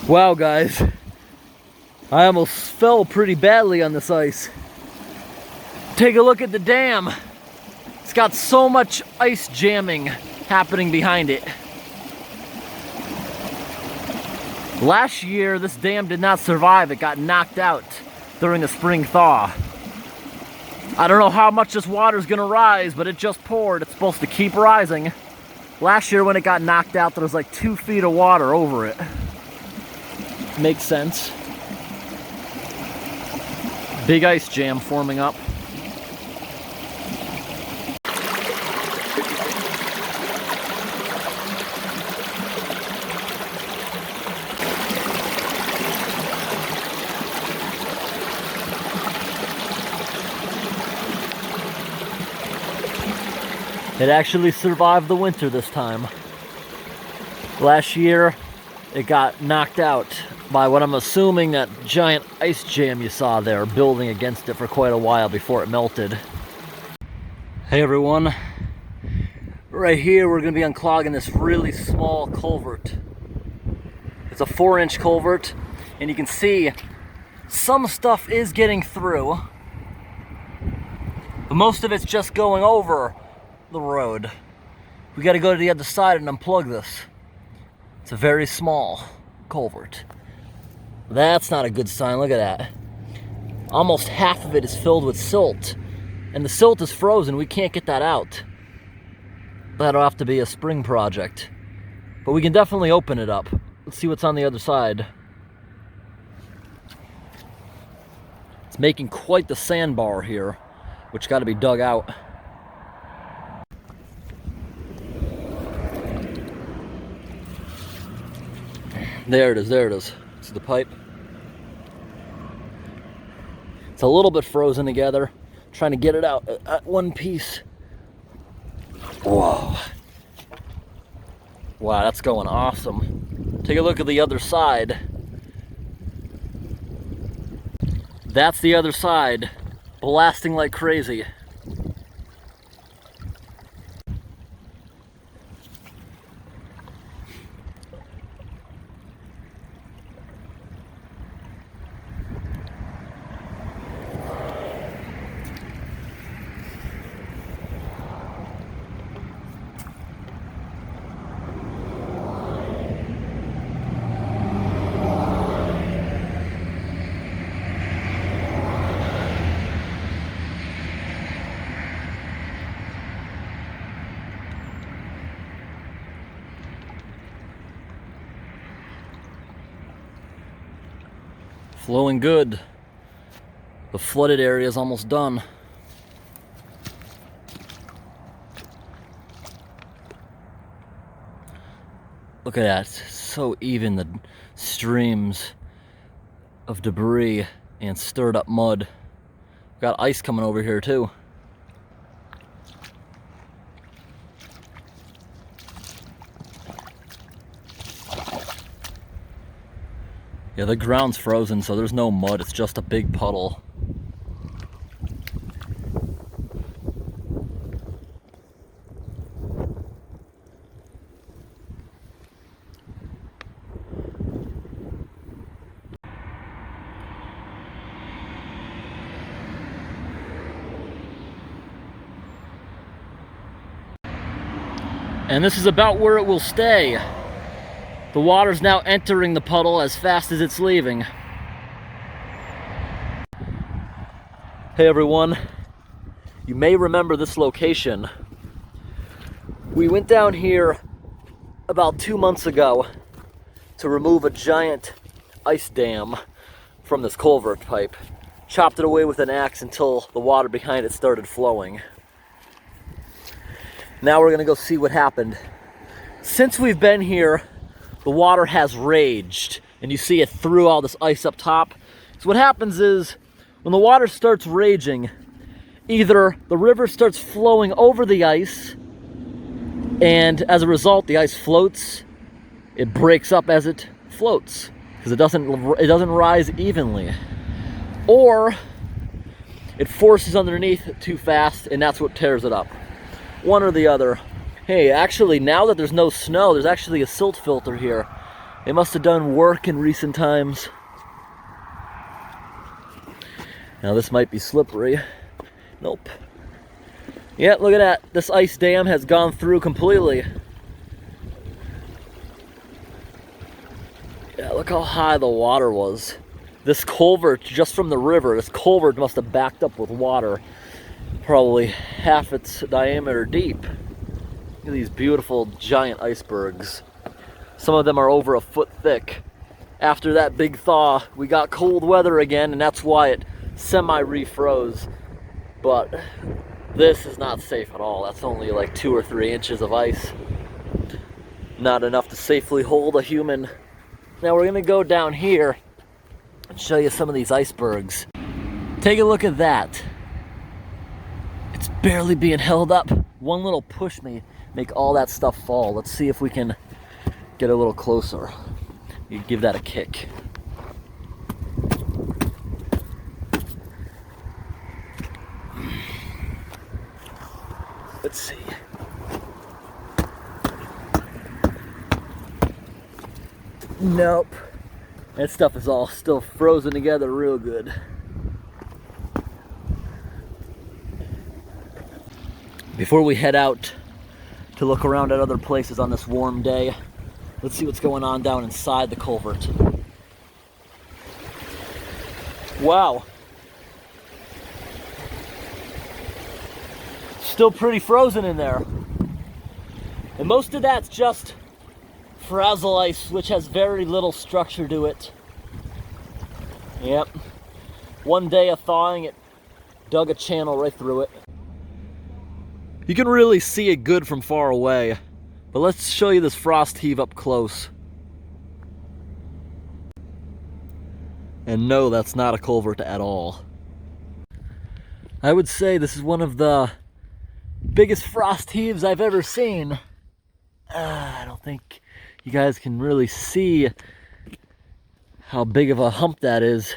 Wow, guys, I almost fell pretty badly on this ice. Take a look at the dam. It's got so much ice jamming happening behind it. Last year, this dam did not survive. It got knocked out during a spring thaw. I don't know how much this water is gonna rise, but it just poured. It's supposed to keep rising. Last year when it got knocked out, there was like 2 feet of water over it. Makes sense. Big ice jam forming up. It actually survived the winter this time. Last year, it got knocked out by what I'm assuming that giant ice jam you saw there building against it for quite a while before it melted. Hey everyone, right here we're going to be unclogging this really small culvert. It's a 4-inch culvert, and you can see some stuff is getting through, but most of it's just going over the road. We got to go to the other side and unplug this. It's a very small culvert. That's not a good sign. Look at that. Almost half of it is filled with silt, and the silt is frozen. We can't get that out. That'll have to be a spring project, but we can definitely open it up. Let's see what's on the other side. It's making quite the sandbar here, which got to be dug out. There it is, there it is. This is the pipe. It's a little bit frozen together. Trying to get it out at one piece. Whoa. Wow, that's going awesome. Take a look at the other side. That's the other side, blasting like crazy. Flowing good. The flooded area is almost done. Look at that, it's so even, the streams of debris and stirred up mud. Got ice coming over here too. Yeah, the ground's frozen, so there's no mud, it's just a big puddle. And this is about where it will stay. The water's now entering the puddle as fast as it's leaving. Hey everyone, you may remember this location. We went down here about 2 months ago to remove a giant ice dam from this culvert pipe. Chopped it away with an axe until the water behind it started flowing. Now we're gonna go see what happened. Since we've been here, the water has raged, and you see it threw all this ice up top. So what happens is, when the water starts raging, either the river starts flowing over the ice, and as a result, the ice floats. It breaks up as it floats, because it doesn't rise evenly. Or it forces underneath too fast, and that's what tears it up. One or the other. Hey, actually, now that there's no snow, there's actually a silt filter here. They must have done work in recent times. Now this might be slippery. Nope. Yeah, look at that. This ice dam has gone through completely. Yeah, look how high the water was. This culvert, just from the river, this culvert must have backed up with water. Probably half its diameter deep. Look at these beautiful giant icebergs. Some of them are over a foot thick. After that big thaw, we got cold weather again, and that's why it semi-refroze. But this is not safe at all. That's only like 2 or 3 inches of ice. Not enough to safely hold a human. Now we're gonna go down here and show you some of these icebergs. Take a look at that. It's barely being held up. One little push may make all that stuff fall. Let's see if we can get a little closer. You give that a kick. Let's see. Nope. That stuff is all still frozen together real good. Before we head out to look around at other places on this warm day, let's see what's going on down inside the culvert. Wow. Still pretty frozen in there. And most of that's just frazzle ice, which has very little structure to it. Yep. One day of thawing, it dug a channel right through it. You can really see it good from far away, but let's show you this frost heave up close. And no, that's not a culvert at all. I would say this is one of the biggest frost heaves I've ever seen. I don't think you guys can really see how big of a hump that is,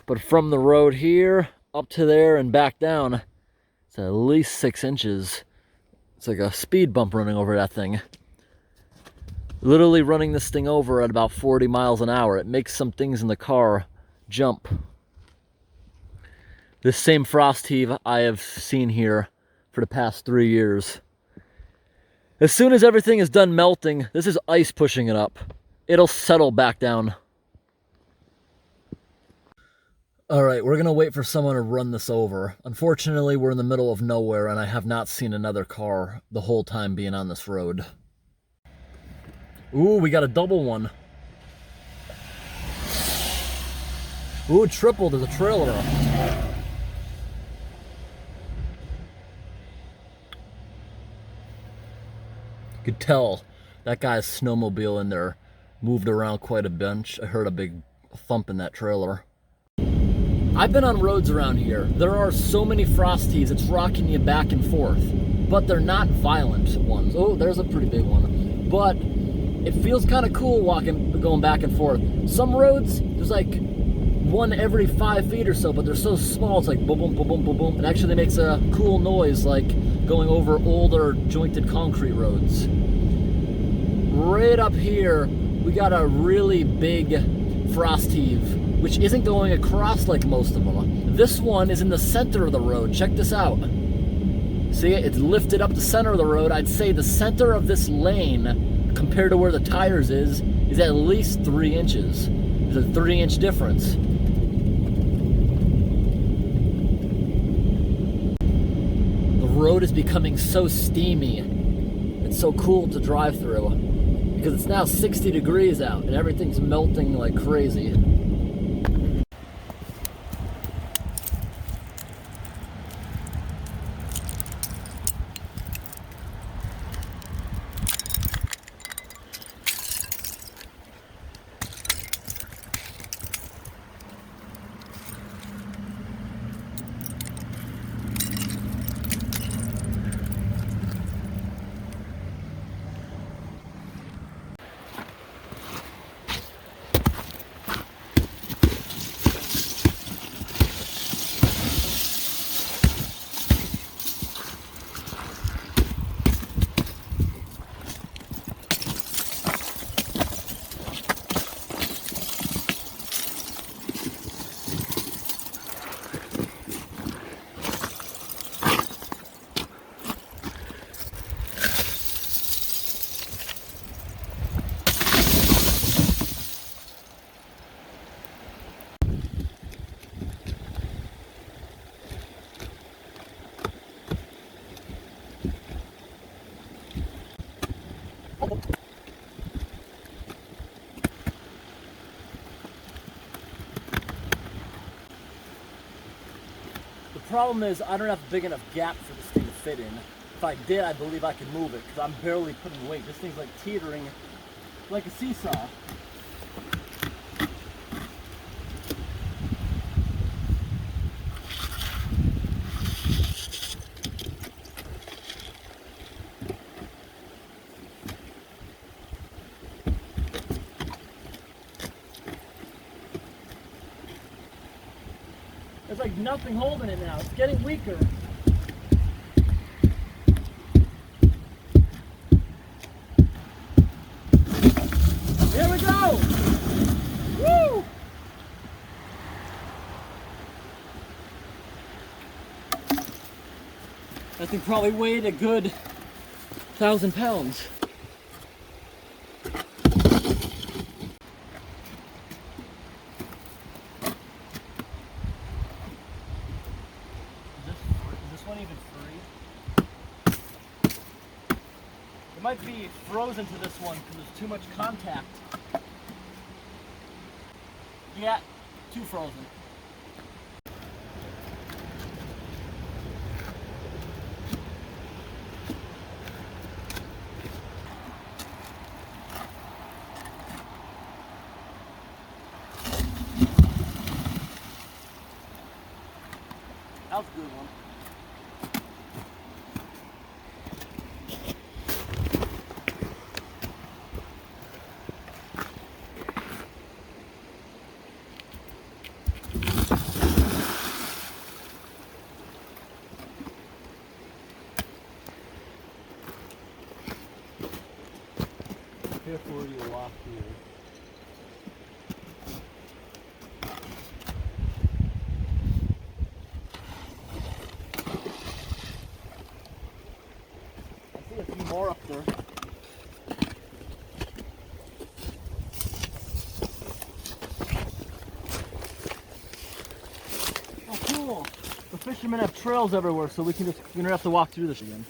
but from the road here up to there and back down, it's at least 6 inches. It's like a speed bump running over that thing. Literally running this thing over at about 40 miles an hour. It makes some things in the car jump. This same frost heave I have seen here for the past 3 years. As soon as everything is done melting, this is ice pushing it up. It'll settle back down. All right, we're gonna wait for someone to run this over. Unfortunately, we're in the middle of nowhere and I have not seen another car the whole time being on this road. Ooh, we got a double one. Ooh, triple to the trailer. You could tell that guy's snowmobile in there moved around quite a bunch. I heard a big thump in that trailer. I've been on roads around here. There are so many frost heaves, it's rocking you back and forth. But they're not violent ones. Oh, there's a pretty big one. But it feels kind of cool going back and forth. Some roads, there's like one every 5 feet or so, but they're so small, it's like boom, boom, boom, boom, boom, boom. It actually makes a cool noise like going over older jointed concrete roads. Right up here, we got a really big frost heave, which isn't going across like most of them. This one is in the center of the road. Check this out. See, it's lifted up the center of the road. I'd say the center of this lane, compared to where the tires is at least 3 inches. There's a 3-inch difference. The road is becoming so steamy. It's so cool to drive through because it's now 60 degrees out and everything's melting like crazy. problem is I don't have a big enough gap for this thing to fit in. If I did, I believe I could move it because I'm barely putting weight. This thing's like teetering like a seesaw. There's like nothing holding it now. It's getting weaker. There we go! Woo! That thing probably weighed a good 1,000 pounds. Is this one even free? It might be frozen to this one because there's too much contact. Yeah, too frozen. That was a good one. Careful where you walk here. I see a few more up there. Oh, cool! The fishermen have trails everywhere, so we don't have to walk through this again.